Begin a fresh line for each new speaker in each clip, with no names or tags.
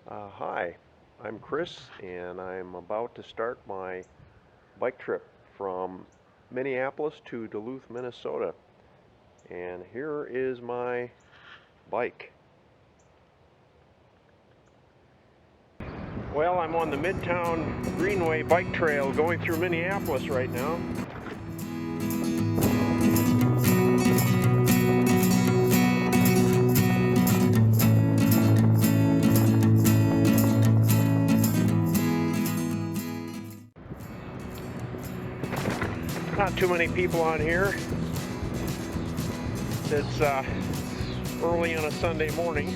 Hi, I'm Chris, and I'm about to start my bike trip from Minneapolis to Duluth, Minnesota. And here is my bike. Well, I'm on the Midtown Greenway bike trail going through Minneapolis right now. Not too many people on here. It's early on a Sunday morning.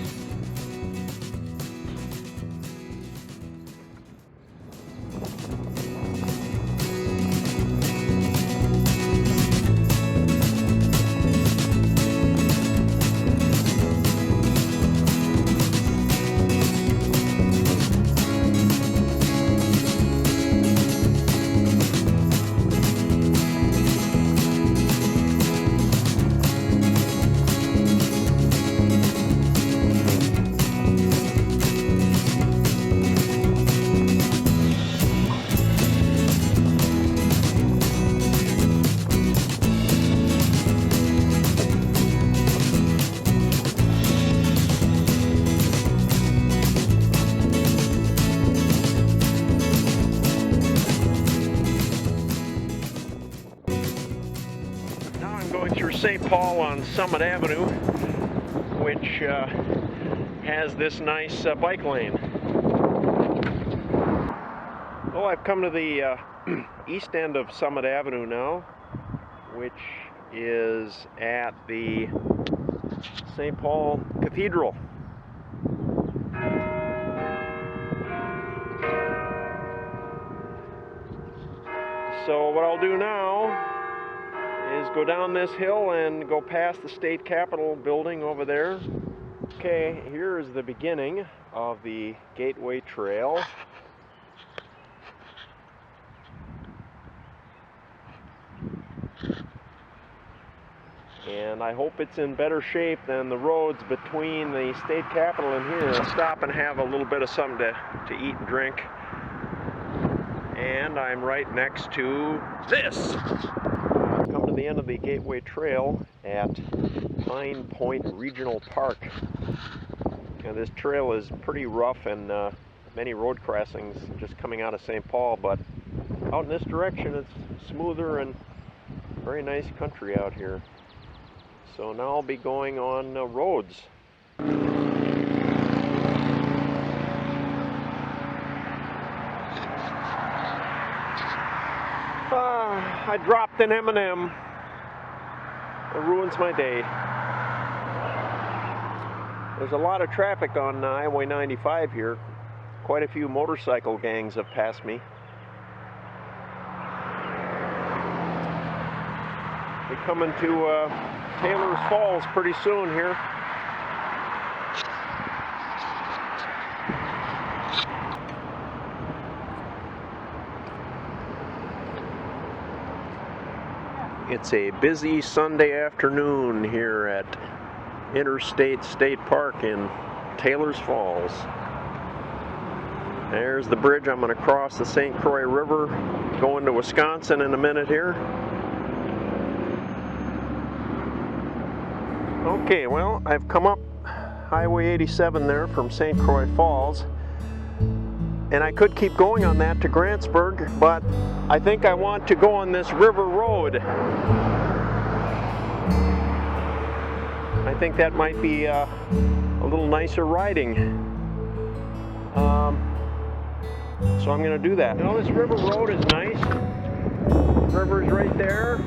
Going through St. Paul on Summit Avenue, which has this nice bike lane. Well, I've come to the east end of Summit Avenue now, which is at the St. Paul Cathedral. So what I'll do now is go down this hill and go past the state capitol building over there. Okay, here is the beginning of the Gateway Trail. And I hope it's in better shape than the roads between the state capitol and here. I'll stop and have a little bit of something to eat and drink. And I'm right next to this. Come to the end of the Gateway Trail at Pine Point Regional Park. Now, this trail is pretty rough and many road crossings just coming out of St. Paul, but out in this direction it's smoother and very nice country out here. So now I'll be going on roads. I dropped an M&M. It ruins my day. There's a lot of traffic on Highway 95 here. Quite a few motorcycle gangs have passed me. We're coming to Taylor's Falls pretty soon here. It's a busy Sunday afternoon here at Interstate State Park in Taylor's Falls. There's the bridge. I'm going to cross the St. Croix River, go into Wisconsin in a minute here. Okay, well, I've come up Highway 87 there from St. Croix Falls, and I could keep going on that to Grantsburg, but I think I want to go on this river road. I think that might be a little nicer riding. So I'm going to do that. You know, this river road is nice. The river's right there.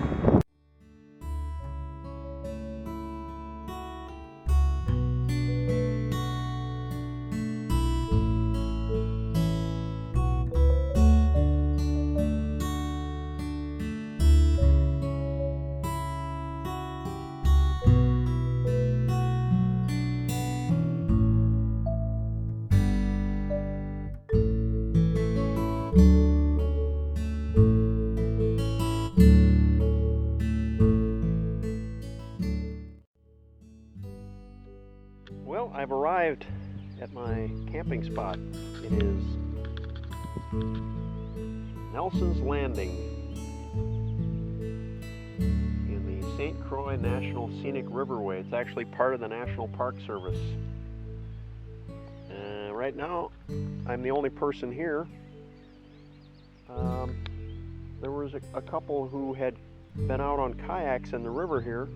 Well, I've arrived at my camping spot. It is Nelson's Landing in the St. Croix National Scenic Riverway. It's actually part of the National Park Service. Right now, I'm the only person here. There was a couple who had been out on kayaks in the river here,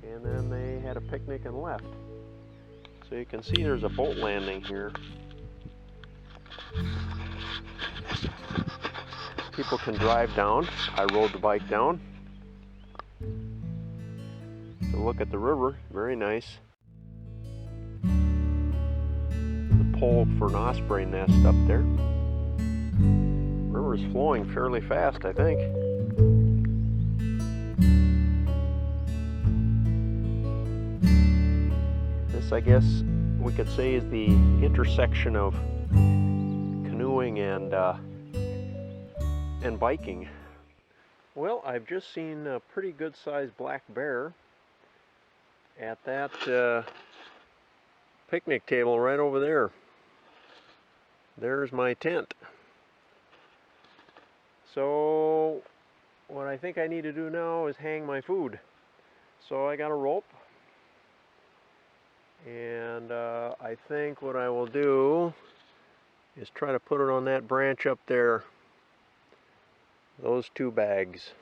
and then they had a picnic and left. So you can see there's a boat landing here. People can drive down. I rode the bike down to look at the river. Very nice. The pole for an osprey nest up there. River is flowing fairly fast, I think. This, I guess, we could say is the intersection of canoeing and biking. Well, I've just seen a pretty good-sized black bear at that picnic table right over there. There's my tent. So what I think I need to do now is hang my food. So I got a rope, and I think what I will do is try to put it on that branch up there. Those two bags.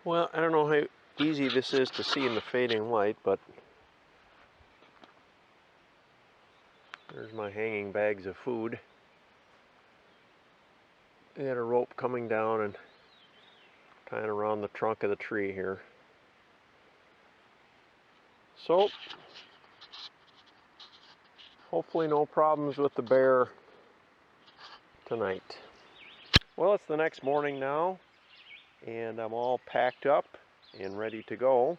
Well, I don't know how easy this is to see in the fading light, but there's my hanging bags of food. I got a rope coming down and tying around the trunk of the tree here. So, hopefully no problems with the bear tonight. Well, it's the next morning now, and I'm all packed up and ready to go.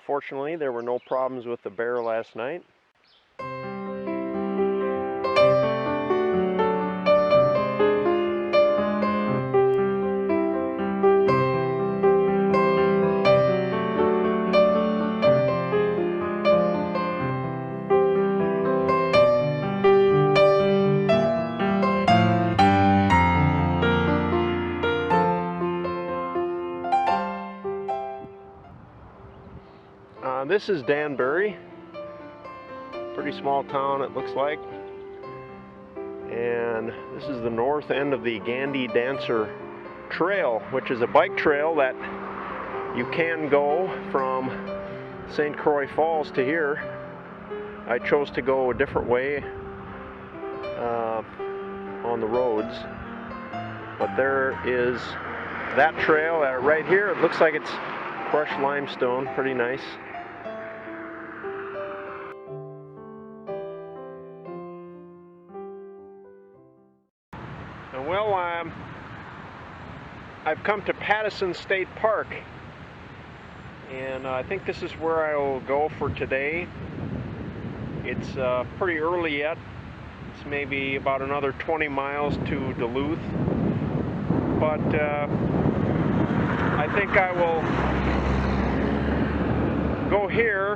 Fortunately, there were no problems with the bear last night. This is Danbury, pretty small town it looks like, and this is the north end of the Gandy Dancer Trail, which is a bike trail that you can go from St. Croix Falls to here. I chose to go a different way on the roads, but there is that trail right here. It looks like it's crushed limestone, pretty nice. Well, I've come to Pattison State Park, and I think this is where I will go for today. It's pretty early yet. It's maybe about another 20 miles to Duluth, but I think I will go here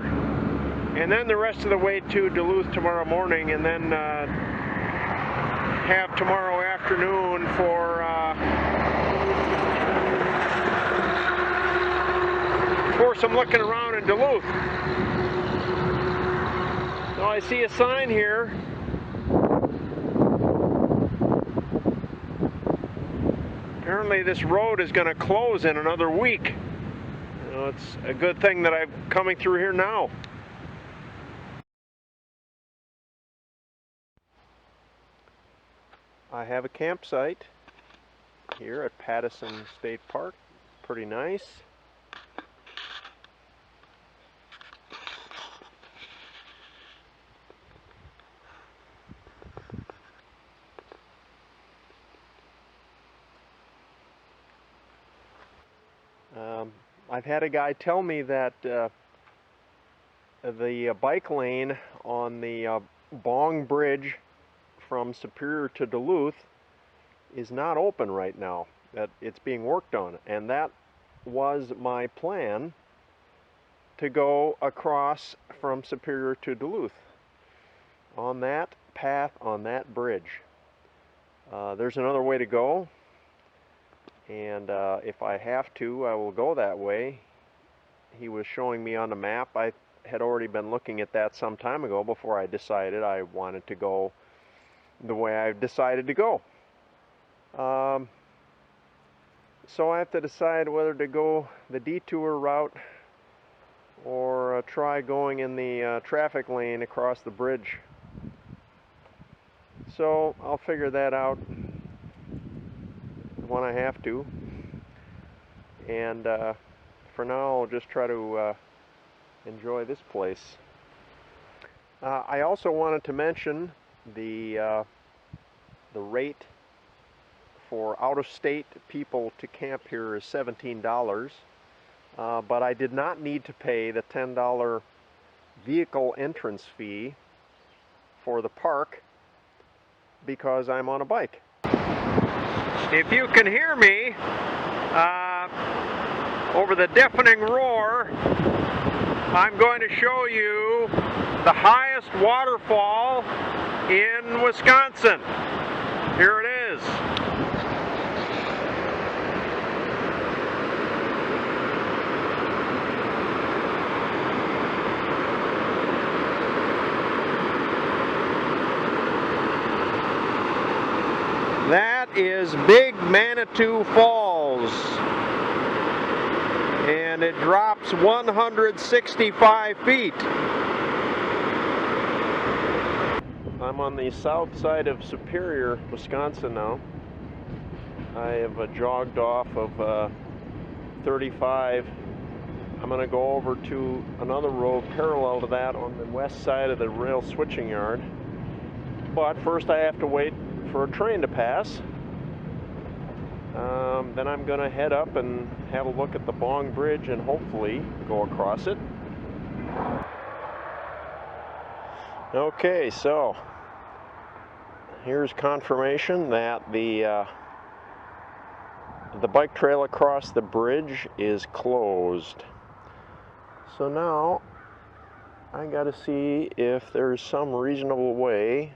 and then the rest of the way to Duluth tomorrow morning, and then have tomorrow afternoon for some looking around in Duluth. So I see a sign here. Apparently this road is going to close in another week. You know, it's a good thing that I'm coming through here now. I have a campsite here at Pattison State Park. Pretty nice. I've had a guy tell me that the bike lane on the Bong Bridge from Superior to Duluth is not open right now. That it's being worked on, and that was my plan to go across from Superior to Duluth on that path, on that bridge. There's another way to go, and if I have to, I will go that way. He was showing me on the map. I had already been looking at that some time ago before I decided I wanted to go the way I've decided to go. So I have to decide whether to go the detour route or try going in the traffic lane across the bridge. So I'll figure that out when I have to. And for now, I'll just try to enjoy this place. I also wanted to mention the rate for out-of-state people to camp here is $17, but I did not need to pay the $10 vehicle entrance fee for the park because I'm on a bike. If you can hear me over the deafening roar, I'm going to show you the highest waterfall in Wisconsin. Here it is. That is Big Manitou Falls, and it drops 165 feet. I'm on the south side of Superior, Wisconsin now. I have jogged off of 35. I'm going to go over to another road parallel to that on the west side of the rail switching yard. But first I have to wait for a train to pass. Then I'm going to head up and have a look at the Bong Bridge and hopefully go across it. Okay, so here's confirmation that the bike trail across the bridge is closed. So now I got to see if there's some reasonable way,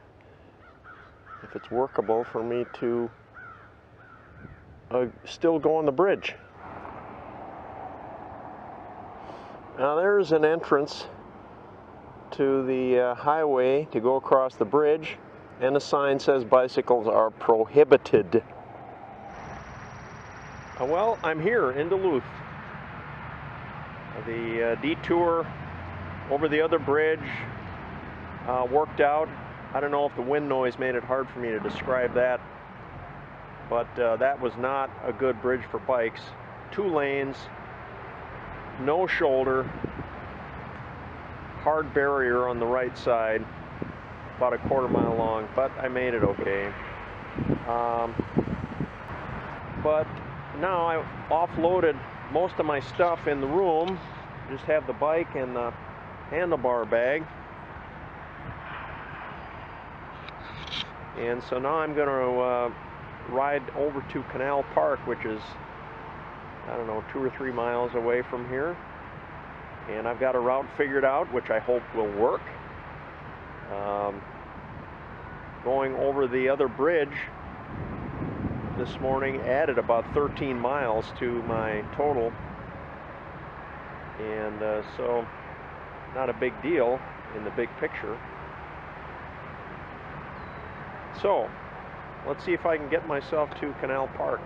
if it's workable for me to still go on the bridge. Now there's an entrance to the highway to go across the bridge, and the sign says bicycles are prohibited. Well, I'm here in Duluth. The detour over the other bridge worked out. I don't know if the wind noise made it hard for me to describe that, but that was not a good bridge for bikes. 2 lanes, no shoulder, hard barrier on the right side, about a quarter mile long, but I made it okay. But now I offloaded most of my stuff in the room, just have the bike and the handlebar bag. And so now I'm going to ride over to Canal Park, which is, I don't know, 2 or 3 miles away from here. And I've got a route figured out, which I hope will work. Going over the other bridge this morning added about 13 miles to my total. And so, not a big deal in the big picture. So, let's see if I can get myself to Canal Park.